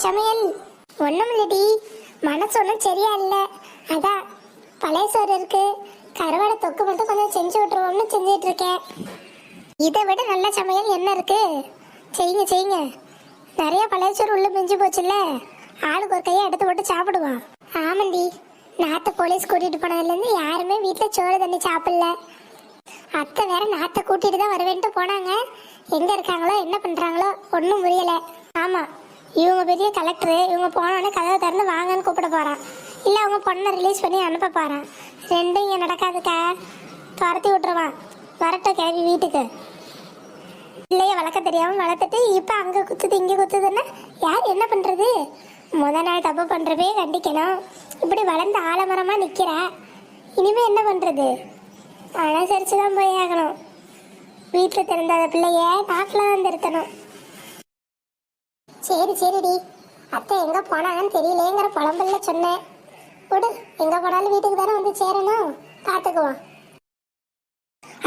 சமையல்? ஒண்ணும் இல்லடி, மனசு ஒன்றும் சரியா இல்லை. அதான் பழைய சோறு இருக்கு, கருவாடை தொக்கு மட்டும் கொஞ்சம் செஞ்சு விட்டுருவோம்னு செஞ்சுட்டு இருக்கேன். இதை விட நல்ல சமையல் என்ன இருக்கு? செய்யுங்க செய்யுங்க. நிறைய பழைய சோறு உள்ள மிஞ்சி போச்சுல்ல, ஆளுக்கு ஒரு கையை எடுத்து போட்டு சாப்பிடுவோம். ஆமாண்டி, நாத்த போலீஸ் கூட்டிட்டு போனதுலேருந்து யாருமே வீட்டில் சோறு தண்ணி சாப்பிடல. அத்தை வேற நாத்தை கூட்டிட்டு தான் வருவேன்ட்டு போனாங்க. எங்க இருக்காங்களோ என்ன பண்றாங்களோ ஒன்றும் புரியல. ஆமா, இவங்க பெரிய கலெக்டரு, இவங்க போனோடனே கதவை திறந்து வாங்கன்னு கூப்பிட போறான், இல்ல அவங்க பொண்ணை ரிலீஸ் பண்ணி அனுப்ப போறான். ரெண்டும் இங்க நடக்காதுக்கா, துரத்தி விட்டுருவான். வரட்டும் கிளம்பி வீட்டுக்கு. பிள்ளைய வளர்க்க தெரியாம வளர்த்துட்டு இப்ப அங்க குத்துது இங்க குத்துதுன்னா யார் என்ன பண்றது? முத நாள் தப்பு பண்றவே கண்டிக்கணும். இப்படி வளர்ந்து ஆலமரமா நிக்கிற, இனிமே என்ன பண்றது? அனுசரிச்சுதான் போய் ஆகணும். வீட்டுல திறந்தாத பிள்ளைய நாட்டில் தான் திருத்தணும். சரி சரிடி, அத்தை எங்க போனாங்கன்னு தெரியலேங்கிற புலம்பல்ல சொன்னேன். விடு, எங்க போனாலும் வீட்டுக்கு தானே வந்து சேரணும், பாத்துக்குவோம்.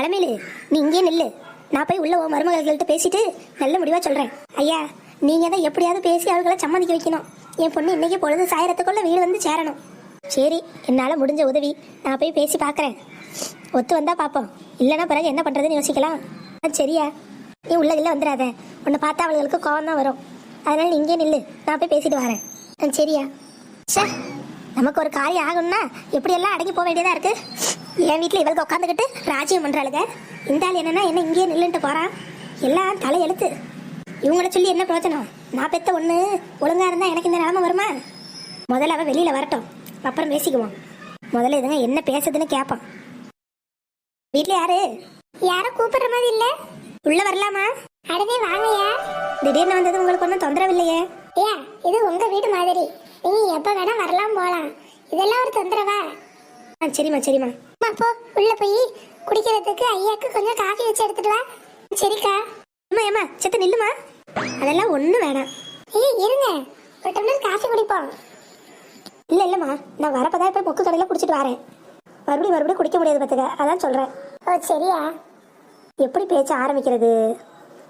அலமேலு, நீ இங்கே நில்லு. நான் போய் உள்ள மருமகள்கிட்ட பேசிட்டு நல்ல முடிவா சொல்றேன். ஐயா, நீங்க தான் எப்படியாவது பேசி அவர்களை சம்மதிக்க வைக்கணும். என் பொண்ணு இன்னைக்கு பொழுது சாயறதுக்குள்ள வீடு வந்து சேரணும். சரி, என்னால முடிஞ்ச உதவி நான் போய் பேசி பாக்குறேன். ஒத்து வந்தா பாப்போம், இல்லைன்னா பிறகு என்ன பண்றதுன்னு யோசிக்கலாம். சரியா? நீ உள்ள இல்ல வந்துடாத, உன்னை பார்த்தா அவளுக்கு கோவம் தான் வரும். அதனால நீ இங்கே நில்லு, நான் போய் பேசிட்டு வரேன். சரியா? சார், நமக்கு ஒரு காரியம் ஆகணும்னா எப்படியெல்லாம் அடங்கி போக வேண்டியதா இருக்கு. என் வீட்டில் இவளுக்கு உட்காந்துக்கிட்டு ராஜ்யம் பண்றாளுங்க. இந்த ஆள் என்னன்னா என்ன இங்கேயே நில்லுன்ட்டு போறான். எல்லாம் தலை எழுத்து. இவங்கள சொல்லி என்ன பிரயோஜனம்? நான் பெத்த ஒண்ணு ஒழுங்கா இருந்தா எனக்கு இந்த நிலைமை வருமா? முதல்ல அவ வெளியில வரட்டும், அப்புறம் பேசிக்குவோம். முதல்ல இதுங்க என்ன பேசுதுன்னு கேட்பான். வீட்டுல யாரு? யாரும் கூப்பிடுற மாதிரி இல்ல, உள்ள வரலாமா? அடுத்தே வாங்கயா. திடீர்னு வந்தது உங்களுக்கு ஒன்றும் தொந்தரவு இல்லையே? ஏ, இது உங்க வீடு மாதிரி, நீ எப்ப வேணா வரலாம் போலாம். இதெல்லாம் ஒரு தொந்தரவா? சரிம்மா சரிம்மா. போ, உள்ள போய் குடிக்கிறதுக்கு ஐயாக்கு கொஞ்சம் காஃபி வச்சு எடுத்துட்டு வா. சரிக்கா. அம்மா ஏம்மா செத்த நில்லுமா, அதெல்லாம் ஒன்றும் வேணாம். ஏய் இருங்க, ஒரு டம்ளர் காஃபி குடிப்போம். இல்லை இல்லைம்மா, நான் வரப்பதான் போய் மொக்கு கடையில் குடிச்சிட்டு வரேன். மறுபடியும் குடிக்க முடியாது பார்த்துக்க, அதான் சொல்கிறேன். ஓ சரியா? எப்படி பேச்ச ஆரம்பிக்கிறது?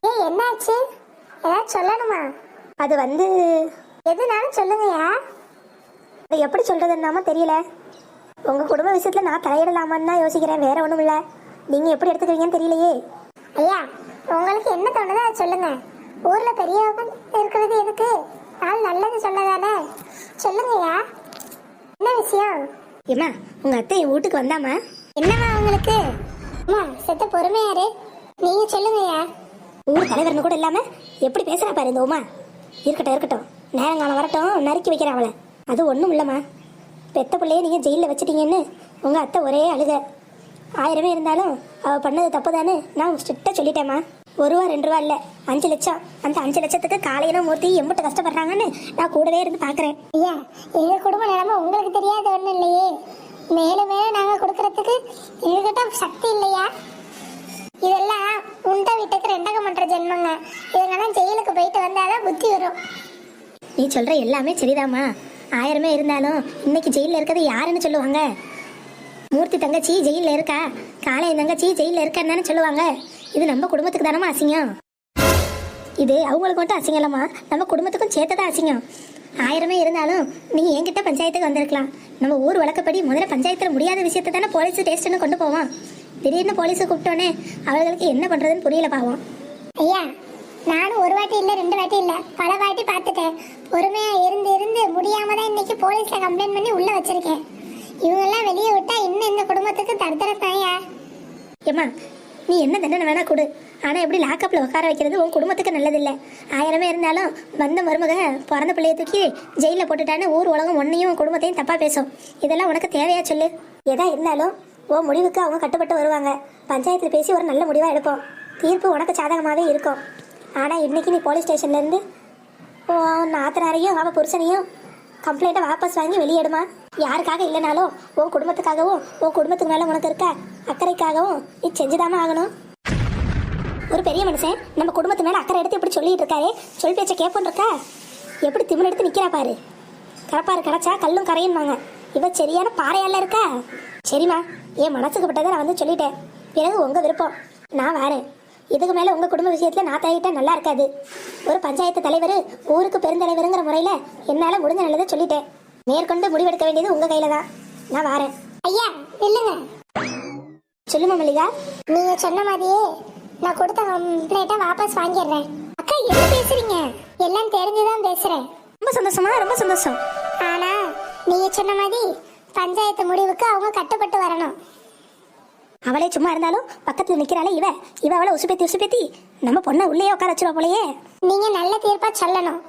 ஏய் என்னாச்சு, ஏதாவது சொல்லணுமா? அது வந்து எதுனாலும் சொல்லுங்கயா. அது எப்படி சொல்கிறதுன்னாம தெரியல. உங்கள் குடும்ப விஷயத்தில் நான் தலையிடலாமான்னு தான் யோசிக்கிறேன், வேற ஒன்றும் இல்லை. நீங்கள் எப்படி எடுத்துக்கிறீங்கன்னு தெரியலையே. ஐயா, உங்களுக்கு என்ன தோணுதோ அதை சொல்லுங்க. ஊர்ல பெரியவங்க இருக்கிறது எதுக்கு? நாள் நல்லது சொல்லதானே, சொல்லுங்கய்யா. என்ன விஷயம்? ஏம்மா, உங்கள் அத்தை என் வீட்டுக்கு வந்தாமா? என்னம்மா உங்களுக்கு? அம்மா செத்த பொறுமையாரு, நீங்க சொல்லுங்கய்யா. ஊர் தலைவர்னு கூட இல்லாமல் எப்படி பேசுகிறா பாரு இந்த உமா. இருக்கட்டும் இருக்கட்டும், நேரங்காலம் வரட்டும், நறுக்கி வைக்கிறேன் அவளை. அது ஒன்றும் இல்லைம்மா, பெத்த பிள்ளையே நீங்கள் ஜெயிலில் வச்சுட்டீங்கன்னு உங்கள் அத்தை ஒரே அழுக. 1000 இருந்தாலும் அவள் பண்ணது தப்பு தானே நான் ஸ்ட்ரிக்டாக சொல்லிட்டேம்மா. 1 ரூபா 2 ரூபா இல்லை, 5 லட்சம். அந்த 5 லட்சத்துக்கு காலையில மூர்த்தி எம்பிட்டு கஷ்டப்படுறாங்கன்னு நான் கூடவே இருந்து பார்க்குறேன். ஐயா, எங்க குடும்ப நிலைமை உங்களுக்கு தெரியாத ஒன்றும் இல்லையே. மேலும் மேலும் நாங்கள் கொடுக்கறதுக்கு எங்ககிட்ட சக்தி இல்லையா? இதெல்லாம் உண்ட வீட்டுக்கு 2 பண்ற ஜென்மங்க. இதெல்லாம் ஜெயிலுக்கு போயிட்டு வந்தாதான் புத்தி வரும். நீ சொல்கிற எல்லாமே சரிதாம்மா. 1000 இருந்தாலும் இன்னைக்கு ஜெயிலில் இருக்கிறது யாருன்னு சொல்லுவாங்க? மூர்த்தி தங்கச்சி ஜெயிலில் இருக்கா, காளையன் தங்கச்சி ஜெயிலில் இருக்கான்னு சொல்லுவாங்க. இது நம்ம குடும்பத்துக்கு தானம்மா அசிங்கம். இது அவங்களுக்கு மட்டும் அசிங்கம் இல்லைம்மா, நம்ம குடும்பத்துக்கும் சேர்த்ததான் அசிங்கம். 1000 இருந்தாலும் நீ என்கிட்ட பஞ்சாயத்துக்கு வந்திருக்கலாம். நம்ம ஊர் வழக்கப்படி முதல்ல பஞ்சாயத்தில் முடியாத விஷயத்தை தானே போலீஸ் டேஸ்ட்னு கொண்டு போவோம். திடீர்னு போலீஸை கூப்பிட்டோன்னே அவர்களுக்கு என்ன பண்ணுறதுன்னு புரியல பாவம். ஐயா, நானும் 1 வாட்டி இல்லை 2 வாட்டி இல்லை பல வாட்டி பார்த்துட்டேன். பொறுமையா இருந்து இருந்து முடியாம தான் இன்னைக்கு போலீஸ்ல கம்ப்ளைண்ட் பண்ணி உள்ள வச்சிருக்கேன். இவங்கெல்லாம் வெளியே விட்டா இன்னும் இந்த குடும்பத்துக்கு தரதரத்தாயா. ஏம்மா, நீ என்ன தண்டனை வேணா கொடு, ஆனால் எப்படி லாக்கப்பில் உட்கார வைக்கிறது உன் குடும்பத்துக்கு நல்லதில்லை. 1000 இருந்தாலும் வந்த மருமக பிறந்த பிள்ளைய தூக்கி ஜெயிலில் போட்டுட்டான்னு ஊர் உலகம் ஒன்னையும் உன் குடும்பத்தையும் தப்பாக பேசும். இதெல்லாம் உனக்கு தேவையா சொல்லு? எதா இருந்தாலும் உன் முடிவுக்கு அவங்க கட்டுப்பட்டு வருவாங்க. பஞ்சாயத்தில் பேசி ஒரு நல்ல முடிவாக எடுப்போம். தீர்ப்பு உனக்கு சாதகமாகவே இருக்கும். ஆனால் இன்னைக்கு நீ போலீஸ் ஸ்டேஷன்லேருந்து உன் நாத்தனாரையும் அவள் புருஷனையும் கம்ப்ளைண்ட்டை வாபஸ் வாங்கி வெளியிடுமா. யாருக்காக இல்லைனாலும் உன் குடும்பத்துக்காகவும் உன் குடும்பத்துக்கு மேலே உனக்கு இருக்க அக்கறைக்காகவும் நீ செஞ்சுதாம ஆகணும். ஒரு பெரிய மனுஷன் நம்ம குடும்பத்து மேலே அக்கறை எடுத்து இப்படி சொல்லிட்டு இருக்காரு, சொல் பேச்சை கேட்போன்னு இருக்கா? எப்படி திமிழ் எடுத்து நிற்கிறா பாரு. கரப்பாரு கரைச்சா கல்லும் கரையும்வாங்க. இவ சரியான பாறையால இருக்கா? சரிம்மா, என் மனசுக்கு பட்டதை நான் வந்து சொல்லிட்டேன். பிறகு உங்கள் விருப்பம். நான் வரேன். இதுக்கு மேல உங்க குடும்ப விஷயத்துல நான் தலையிட்டா நல்லா இருக்காது. ஒரு பஞ்சாயத்து தலைவர், ஊருக்கு பெருந்தலைவருங்கிற முறையில என்னால முடிஞ்ச நல்லதை சொல்லிட்டேன். மேற்கொண்டு முடிவெடுக்க வேண்டியது உங்க கையில தான். நான் வாரேன். ஐயா இல்லைங்க, சொல்லுமா மல்லிகா. நீங்க சொன்ன மாதிரியே நான் கொடுத்த கம்ப்ளைண்ட்டை வாபஸ் வாங்கிடுறேன். அக்கா என்ன பேசுறீங்க? எல்லாம் தெரிஞ்சுதான் பேசுறேன். ரொம்ப சந்தோஷமா, ரொம்ப சந்தோஷம். ஆனா நீங்க சொன்ன மாதிரி பஞ்சாயத்து முடிவுக்கு அவங்க கட்டுப்பட்டு வரணும். அவளே சும்மா இருந்தாலும் பக்கத்துல நிக்கிறாளே இவ அவளை உசுப்பேத்தி நம்ம பொண்ணை உள்ளே உட்கார வச்சிருவா போலயே. நீங்க நல்ல தீர்ப்பா சொல்லணும்.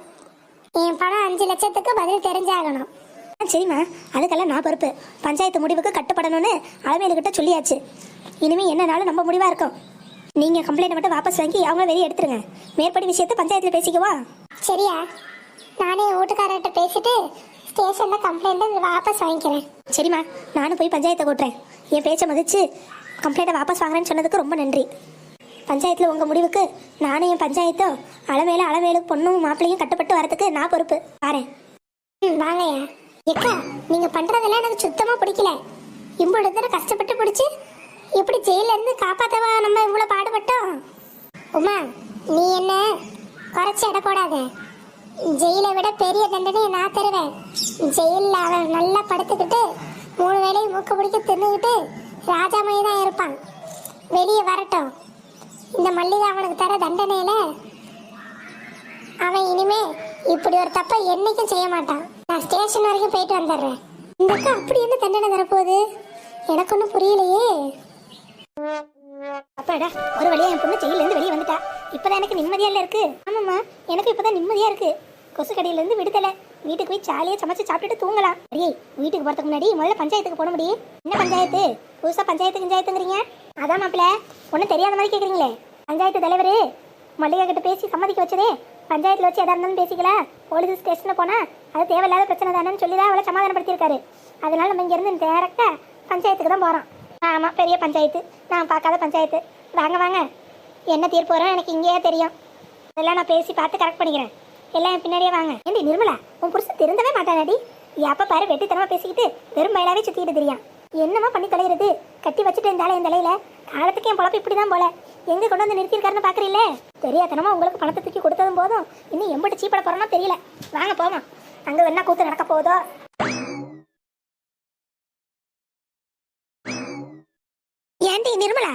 என் பணம் 5 லட்சத்துக்கு பதில் தெரிஞ்சாகணும். சரிம்மா, அதுக்கெல்லாம் நான் பொறுப்பு. பஞ்சாயத்து முடிவுக்கு கட்டுப்படணும்னு அலமேலுக்கிட்ட சொல்லியாச்சு. இனிமே என்னனாலும் நம்ம முடிவா இருக்கும். நீங்க கம்ப்ளைண்ட் மட்டும் வாபஸ் வாங்கி அவங்க வெளியே எடுத்துருங்க. மேற்படி விஷயத்த பஞ்சாயத்துல பேசிக்குவா. சரியா? நானே என் வீட்டுக்காரர்கிட்ட பேசிட்டு ஸ்டேஷன்ல கம்ப்ளைண்ட் வாபஸ் வாங்கிக்கிறேன். சரிம்மா, நானும் போய் பஞ்சாயத்தை கூட்டுறேன். என் பேச்சை மதிச்சு கம்ப்ளைண்ட்டை வாபஸ் வாங்குறேன்னு சொன்னதுக்கு ரொம்ப நன்றி. பஞ்சாயத்தில் உங்கள் முடிவுக்கு நானும் என் பஞ்சாயத்தும் அளமேலு பொண்ணும் மாப்பிள்ளையும் கட்டுப்பட்டு வரதுக்கு நான் பொறுப்பு. வரேன். வாங்கய்யா. எக்கா நீங்க பண்றதெல்லாம் எனக்கு சுத்தமா பிடிக்கல. இவ்வளவு தூரம் கஷ்டப்பட்டு பிடிச்சி இப்படி ஜெயில இருந்து காப்பாத்தவா நம்ம இவ்வளவு பாடுபட்டோம். உமா, நீ என்ன குறைச்சி எடை போடாத. ஜெயிலை விட பெரிய தண்டனையை நான் தருவேன். ஜெயிலில் அவன் நல்லா படுத்துக்கிட்டு 3 வேளையும் மூக்க பிடிக்க தின்னுக்கிட்டு ராஜா மாதிரி தான் இருப்பான். வெளியே வரட்டும். இந்த மல்லிகா அவனுக்கு தர தண்டனையில அவன் இனிமே இப்படி ஒரு தப்பை என்னைக்கும் செய்ய மாட்டான். நான் ஸ்டேஷன் வரைக்கும் போயிட்டு வந்துடுறேன். இந்த அக்கா அப்படி என்ன தண்டனை தரப்போகுது எனக்கு ஒன்றும் புரியலையே. அப்பாடா, ஒரு வழியா என் பொண்ணு ஜெயில இருந்து வெளியே வந்துட்டா. இப்பதான் எனக்கு நிம்மதியா இருக்கு. ஆமாம்மா, எனக்கு இப்பதான் நிம்மதியா இருக்கு. கொசு கடையில இருந்து விடுதலை. வீட்டுக்கு போய் ஜாலியா சமைச்சு சாப்பிட்டுட்டு தூங்கலாம். அடியே, வீட்டுக்கு போறதுக்கு முன்னாடி முதல்ல பஞ்சாயத்துக்கு போன முடியும். என்ன பஞ்சாயத்து? புதுசா பஞ்சாயத்துங்கிறீங்க? அதான் மாப்பிள்ள, ஒன்னும் தெரியாத மாதிரி கேக்குறீங்களே. பஞ்சாயத்து தலைவரு மல்லிகா கிட்ட பேசி சம்மதிக்க வச்சதே. பஞ்சாயத்துல வச்சு எதா இருந்தாலும் பேசிக்கலாம். போலீஸ் ஸ்டேஷன்ல போனா அது தேவையில்லாத பிரச்சனை தானேன்னு சொல்லிதான் அவளை சமாதானப்படுத்தியிருக்காரு. அதனால நம்ம இங்க இருந்து டேரக்டா பஞ்சாயத்துக்கு தான் போறோம். ஆமா, பெரிய பஞ்சாயத்து, நான் பார்க்காத பஞ்சாயத்து. வாங்க வாங்க, என்ன தீர்ப்பு வரும் எனக்கு இங்கேயே தெரியும். அதெல்லாம் நான் பேசி பார்த்து கரெக்ட் பண்ணிக்கிறேன். எல்லாம் என் பின்னாடியே வாங்க. ஏண்டி நிர்மலா, உன் புருஷன் திருந்தவே மாட்டானாடி. எப்ப பாரு வெட்டித்தனமா பேசிக்கிட்டு வெறும் மயிலாவே சுத்திக்கிட்டு தெரியும். என்னமா பண்ணி தொலைகிறது? கட்டி வச்சுட்டு இருந்தாலே இந்த நிலையில காலத்துக்கு என் பொழப்பு இப்படிதான் போல. எங்க கொண்டு வந்து நிறுத்திருக்காருன்னு பாக்குறீங்களே. தெரியாதனமா உங்களுக்கு பணத்தை தூக்கி கொடுத்ததும் போதும் இன்னும் எம்பிட்டு சீப்பட போறோம்னா தெரியல. வாங்க போமா, அங்க என்ன கூத்து நடக்க போதோ. ஏண்டி நிர்மலா,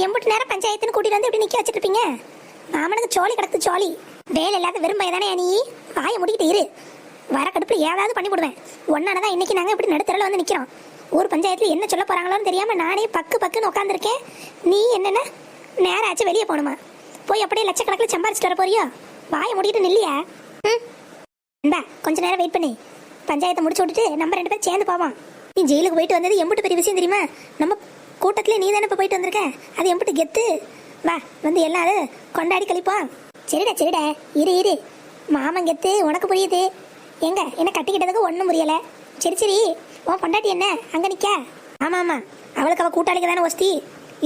எம்பிட்டு நேரம் பஞ்சாயத்துன்னு கூட்டிட்டு வந்து இப்படி நிக்க வச்சுட்டு இருப்பீங்க? மாமனுக்கு சோழி கிடக்கு சோழி. வேலை இல்லாத வெறும் பையதானே நீ. வாயை முடிக்கிட்டு இரு. வர கடுப்புல ஏதாவது பண்ணி போடுவேன். ஒன்னானதான் இன்னைக்கு நாங்க இப்படி நடுத்தரல வந்து நிக்கிறோம். ஊர் பஞ்சாயத்துல என்ன சொல்ல போறாங்களோன்னு தெரியாம நானே பக்குன்னு உட்காந்துருக்கேன். நீ என்னென்ன நேரம் ஆச்சு வெளியே போகணுமா? போய் அப்படியே லட்சக்கணக்கில் சம்பாரிச்சுட்டு வர போறியோ? வாயை முடிக்கிட்டு நில்லையா? இந்தா கொஞ்ச நேரம் வெயிட் பண்ணி பஞ்சாயத்தை முடிச்சு விட்டுட்டு நம்ம 2 பேரும் சேர்ந்து போவோம். நீ ஜெயிலுக்கு போயிட்டு வந்தது எம்பிட்டு பெரிய விஷயம் தெரியுமா? நம்ம கூட்டத்திலே நீ தானே இப்போ போயிட்டு வந்திருக்க. அது எம்பிட்டு கெத்து. வா, வந்து எல்லாரும் கொண்டாடி கழிப்போம். சரிடா இரு. மாமன் கெத்து உனக்கு புரியுது. எங்க என்ன கட்டிக்கிட்டதுக்கு ஒன்றும் புரியல. சரி உன் பொண்டாட்டி என்ன அங்க நிக்க? ஆமா, அவளுக்கு அவ கூட்டாளிக்கு தானே ஒஸ்தி.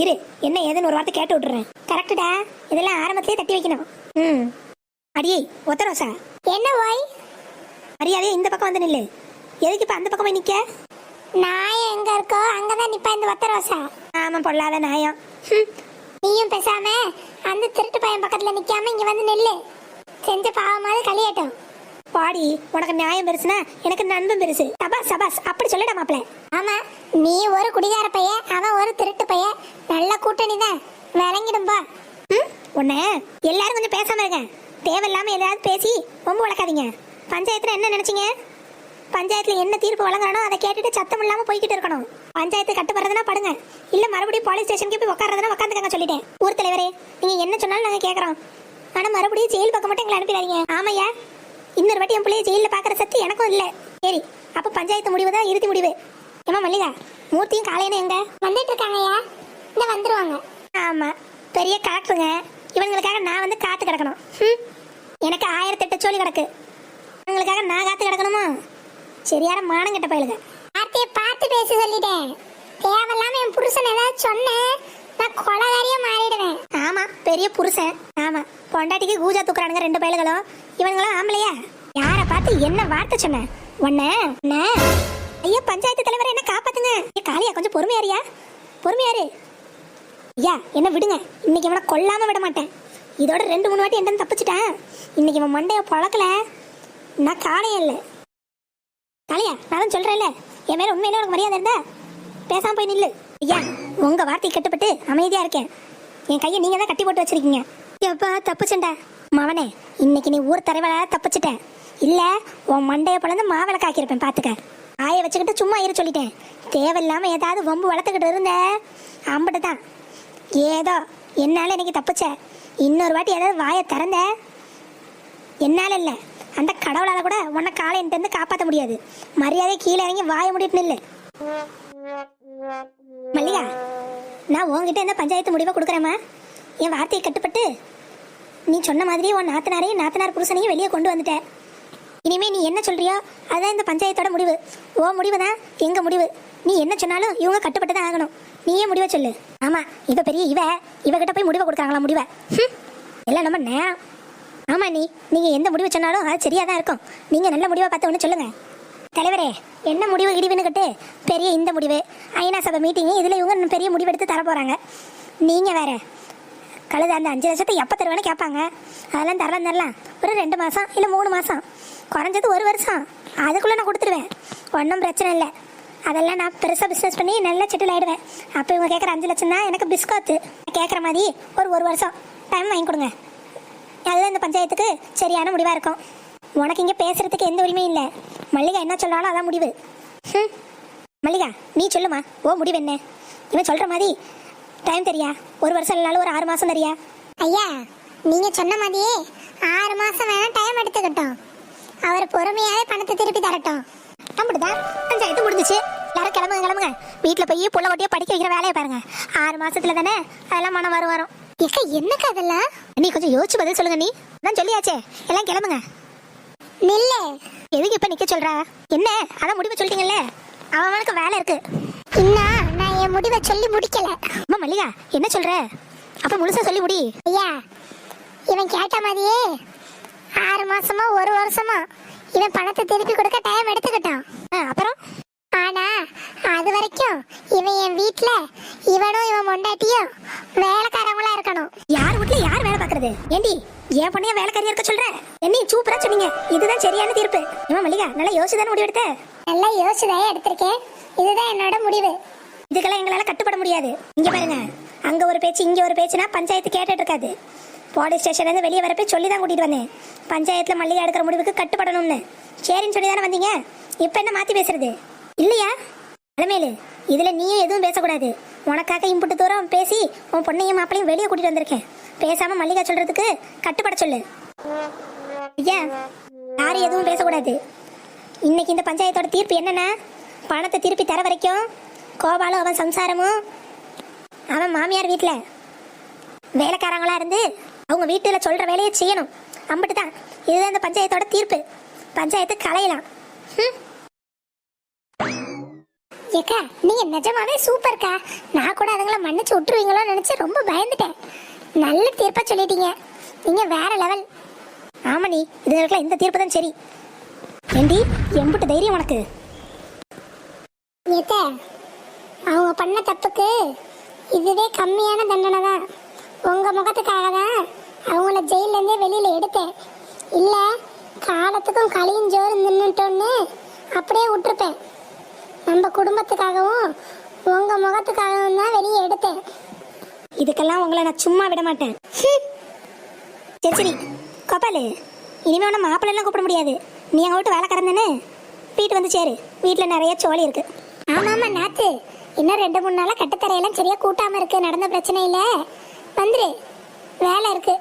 இரு, என்ன ஏதுன்னு ஒரு வார்த்தை கேட்டு விட்டுறேன். கரெக்டுடா, இதெல்லாம் ஆரம்பத்திலே தட்டி வைக்கணும். அடியே ஒத்த ரோசா, என்ன ஓய்? மரியாதையா இந்த பக்கம் வந்து நில்லு. எதுக்கு இப்ப அந்த பக்கம் போய் நிக்க? நாயம் எங்க இருக்கோ அங்கதான் நிப்பா இந்த ஒத்த ரோசா. ஆமா, பொல்லாத நாயம். நீயும் பேசாம அந்த திருட்டு பையன் பக்கத்துல நிக்காம இங்க வந்து நெல்லு. செஞ்ச பாவமாவது கழியட்டும். பாடி, உனக்கு நியாயம் பெருசுனா எனக்கு நண்பன் பெருசு. சபாஸ் அப்படி சொல்லடா மாப்பிள்ள. ஆமா, நீ ஒரு குடிகார பையன், அவன் ஒரு திருட்டு பையன். நல்ல கூட்டணி தான், விளங்கிடும்பா. உன்ன எல்லாரும் கொஞ்சம் பேசாம இருங்க. தேவையில்லாம ஏதாவது பேசி ரொம்ப வளர்க்காதீங்க. பஞ்சாயத்துல என்ன நினைச்சீங்க? பஞ்சாயத்துல என்ன தீர்ப்பு வழங்குறானோ அதை கேட்டுட்டு சத்தம் இல்லாம போய்கிட்டு இருக்கணும். பஞ்சாயத்து கட்டுப்படுறதுனா படுங்க, இல்ல மறுபடியும் போலீஸ் ஸ்டேஷனுக்கு போய் உட்கார்றதுனா உட்காந்துக்கங்க சொல்லிட்டேன். ஊர் தலைவரே, நீங்க என்ன சொன்னாலும் நாங்க கேட்கறோம். ஆனா மறுபடியும் ஜெயில் பக்கம் மட்டும் எங்களை அனுப்பிடாதீங்க. ஆமையா, இன்னொரு வாட்டி என் பிள்ளைய ஜெயில பாக்குற சக்தி எனக்கும் இல்ல. சரி, அப்ப பஞ்சாயத்து முடிவு தான் இறுதி முடிவு. ஏமா மல்லிகா, மூர்த்தியும் காளையனும் எங்க? வந்துட்டு இருக்காங்கய்யா, இந்த வந்துருவாங்க. ஆமா, பெரிய கலெக்டருங்க. இவங்களுக்காக நான் வந்து காத்து கிடக்கணும். எனக்கு 1008 சோழி கிடக்கு. இவங்களுக்காக நான் காத்து கிடக்கணுமா? சரியான மானம் கெட்ட பயலுங்க. வார்த்தையை பார்த்து பேச சொல்லிட்டேன். தேவையில்லாம என் புருஷன் ஏதாவது சொன்னேன், நான் கொலகாரியா மாறிடுவேன். ஆமா, பெரிய புருஷன். ஆமா, பொண்டாட்டிக்கு கூஜா தூக்குறானுங்க 2 பயலுகளும். இவங்களும் ஆம்பளையா? யார பார்த்து என்ன வார்த்தை சொன்ன? உன்ன ஐயா, பஞ்சாயத்து தலைவரை என்ன காப்பாத்துங்க. காளியா, கொஞ்சம் பொறுமையாரியா, பொறுமையாரு. ஐயா என்ன விடுங்க, இன்னைக்கு இவனை கொல்லாம விட மாட்டேன். இதோட 2-3 வாட்டி என்ன தப்பிச்சிட்டேன். இன்னைக்கு இவன் மண்டைய பழக்கல, நான் காலையே இல்லை. காளையா, நான் தான் சொல்றேன்ல, என் மேல உண்மையிலே உனக்கு மரியாதை இருந்தா பேசாம போய் நில்லு. ஐயா உங்க வார்த்தை கட்டுப்பட்டு அமைதியா இருக்கேன். என் கையை நீங்க தான் கட்டி போட்டு வச்சிருக்கீங்க. எப்பா தப்பிச்சுண்டா மவனே, இன்னைக்கு நீ ஊர் தலைவலா தப்பிச்சிட்டேன். இல்ல உன் மண்டைய பிளந்து மாவிளை காக்கிருப்பேன் பாத்துக்க. ஆய வச்சுக்கிட்டு சும்மா இரு சொல்லிட்டேன். தேவையில்லாம ஏதாவது வம்பு வளர்த்துக்கிட்டு இருந்த அம்பட்டு தான். ஏதோ என்னால இன்னைக்கு தப்பிச்ச. இன்னொரு வாட்டி ஏதாவது வாயை திறந்த என்னால இல்ல, அந்த கடவுளால கூட உன்னை காலையிட்டு இருந்து காப்பாற்ற முடியாது. மரியாதை கீழே இறங்கி வாய முடிட்டு நில்லு. மல்லிகா, நான் உன்கிட்ட இந்த பஞ்சாயத்து முடிவை கொடுக்குறேம்மா. என் வார்த்தையை கட்டுப்பட்டு நீ சொன்ன மாதிரி உன் நாத்தனாரையும் நாத்தனார் புருஷனையும் வெளியே கொண்டு வந்துட்ட. இனிமே நீ என்ன சொல்றியோ அதான் இந்த பஞ்சாயத்தோட முடிவு. ஓ முடிவு தான் எங்க முடிவு. நீ என்ன சொன்னாலும் இவங்க கட்டுப்பட்டு தான் ஆகணும். நீயே முடிவை சொல்லு. ஆமா, இவ பெரிய இவகிட்ட போய் முடிவை கொடுக்குறாங்களா? முடிவை எல்லாம் நம்ம நேரம். ஆமா, நீங்க எந்த முடிவு சொன்னாலும் அது சரியா தான் இருக்கும். நீங்க நல்ல முடிவை பார்த்து ஒன்று சொல்லுங்க. தலைவரே, என்ன முடிவு இடிவுன்னு கட்டு பெரிய இந்த முடிவு ஐநா சபை மீட்டிங்கு, இதுல இவங்க பெரிய முடிவு எடுத்து தர போறாங்க. நீங்க வேற கழுத அந்த 5 லட்சத்தை எப்போ தருவேன்னு கேட்பாங்க. அதெல்லாம் தரலாம் ஒரு 2 மாதம் இல்லை 3 மாதம், குறைஞ்சது 1 வருஷம், அதுக்குள்ளே நான் கொடுத்துருவேன். ஒன்றும் பிரச்சனை இல்லை. அதெல்லாம் நான் பெருசாக பிஸ்னஸ் பண்ணி நல்லா செட்டில் ஆகிடுவேன். அப்போ இவங்க கேட்குற 5 லட்சம் தான் எனக்கு பிஸ்கோத்து. கேட்குற மாதிரி ஒரு வருஷம் டைம் வாங்கி கொடுங்க. அதுதான் இந்த பஞ்சாயத்துக்கு சரியான முடிவாக இருக்கும். உனக்கு இங்கே பேசுறதுக்கு எந்த உரிமையும் இல்லை. மல்லிகா என்ன சொல்கிறாலும் அதான் முடிவு. மல்லிகா நீ சொல்லுமா, ஓ முடிவு என்ன? இவன் சொல்கிற மாதிரி டைம் தெரியா? 1 வருஷம் இல்லைனாலும் ஒரு 6 மாதம் தெரியா? ஐயா நீங்க சொன்ன மாதிரியே 6 மாசம் வேணா டைம் எடுத்துக்கிட்டோம். அவர் பொறுமையாவே பணத்தை திருப்பி தரட்டும். அப்படிதான் பஞ்சாயத்து முடிஞ்சிச்சு. எல்லாரும் கிளம்புங்க. வீட்டில் போய் புள்ள ஒட்டியை படிக்க வைக்கிற வேலையை பாருங்க. 6 மாசத்துல தானே அதெல்லாம் மனம் வரும். ஏக்கா என்னக்கா அதெல்லாம்? நீ கொஞ்சம் யோசிச்சு பதில் சொல்லுங்க. நீ நான் சொல்லியாச்சே, எல்லாம் கிளம்புங்க. நில்ல. எதுக்கு இப்ப நிக்க சொல்ற? என்ன அதான் முடிவு சொல்லிட்டீங்கல்ல, அவனுக்கு வேலை இருக்கு. இன்னும் நான் என் முடிவை சொல்லி முடிக்கல. அம்மா மல்லிகா என்ன சொல்ற? அப்ப முழுசா சொல்லி முடி. ஐயா இவன் கேட்ட மாதிரியே 6 மாசமா 1 வருஷமா இவன் பணத்தை திருப்பி கொடுக்க டைம் எடுத்துக்கிட்டான். அப்புறம் ஆனா அது வரைக்கும் இவன் என் வீட்டுல இவனும் இவன் மொண்டாட்டியும் வேலைக்காரங்களா இருக்கணும். யார் வீட்டுல யார் வேலை பாக்குறது? ஏண்டி என் பொண்ணைய வேலைக்காரியா இருக்க சொல்ற? என்ன சூப்பரா சொன்னீங்க. இதுதான் சரியான தீர்ப்பு. இவன் மல்லிகா நல்லா யோசிச்சுதானே முடிவு எடுத்த? நல்லா யோசிச்சுதான் எடுத்திருக்கேன். இதுதான் என்னோட முடிவு. இதுக்கெல்லாம் எங்களால கட்டுப்பட முடியாது. இங்க பாருங்க, அங்க ஒரு பேச்சு இங்க ஒரு பேச்சுனா பஞ்சாயத்து கேட்டுட்டு இருக்காது. போலீஸ் ஸ்டேஷன்ல இருந்து வெளியே வரப்ப சொல்லி தான் கூட்டிட்டு வந்தேன். பஞ்சாயத்துல மல்லிகா எடுக்கிற முடிவுக்கு கட்டுப்படணும்னு. சரின்னு சொல்லி தானே வந்தீங்க. இப்ப என்ன மாத்தி பேசுறது இல்லையா? அலமேலு, இதுல நீயும் எதுவும் பேசக்கூடாது. உனக்காக இம்புட்டு தூரம் பேசி உன் பொண்ணையும் மாப்பிளையும் வெளியே கூட்டிட்டு வந்திருக்கேன். பேசாம மல்லிகா சொல்றதுக்கு கட்டுப்பட சொல்லு. ஐயா யாரும் எதுவும் பேசக்கூடாது. இன்னைக்கு இந்த பஞ்சாயத்தோட தீர்ப்பு என்னன்னா, பணத்தை திருப்பி தர வரைக்கும் கோபாலும் அவன் சம்சாரமும் அவன் மாமியார் வீட்டில் வேலைக்காரங்களா இருந்து அவங்க வீட்டில் சொல்ற வேலையை செய்யணும். அம்பிட்டு தான். இதுதான் இந்த பஞ்சாயத்தோட தீர்ப்பு. பஞ்சாயத்து கலையலாம். ஏக்கா நீங்க நிஜமாவே சூப்பர்க்கா. நான் கூட அதுங்களை மன்னிச்சு விட்டுருவீங்களோ நினைச்சு ரொம்ப பயந்துட்டேன். நல்ல தீர்ப்பா சொல்லிட்டீங்க. நீங்க வேற லெவல். ஆமா, நீ இதுகளுக்கெல்லாம் இந்த தீர்ப்பு தான் சரி. ஏண்டி எம்பிட்டு தைரியம் உனக்கு? ஏத்த அவங்க பண்ண தப்புக்கு இதுவே கம்மியான தண்டனை தான். உங்க முகத்துக்காக தான் அவங்கள ஜெயில இருந்தே வெளியில எடுத்தேன். இல்ல காலத்துக்கும் களியும் ஜோறு நின்றுட்டோன்னு அப்படியே விட்டுருப்பேன். நம்ம குடும்பத்துக்காகவும் உங்க முகத்துக்காகவும் தான் வெளியே எடுத்தேன். இதுக்கெல்லாம் உங்களை நான் சும்மா விட மாட்டேன். சரி சரி கோபாலு, இனிமே உன்னை மாப்பிள்ளெல்லாம் கூப்பிட முடியாது. நீ எங்க வீட்டு வேலைக்காரன் தானே, வீட்டு வந்து சேரு. வீட்டில் நிறைய சோழி இருக்கு. ஆமாமா நாத்து, இன்னும் 2-3 நாளா கட்டுத்தரையெல்லாம் சரியா கூட்டாம இருக்கு. நடந்த பிரச்சனை இல்ல, வந்துரு. வேலை இருக்கு.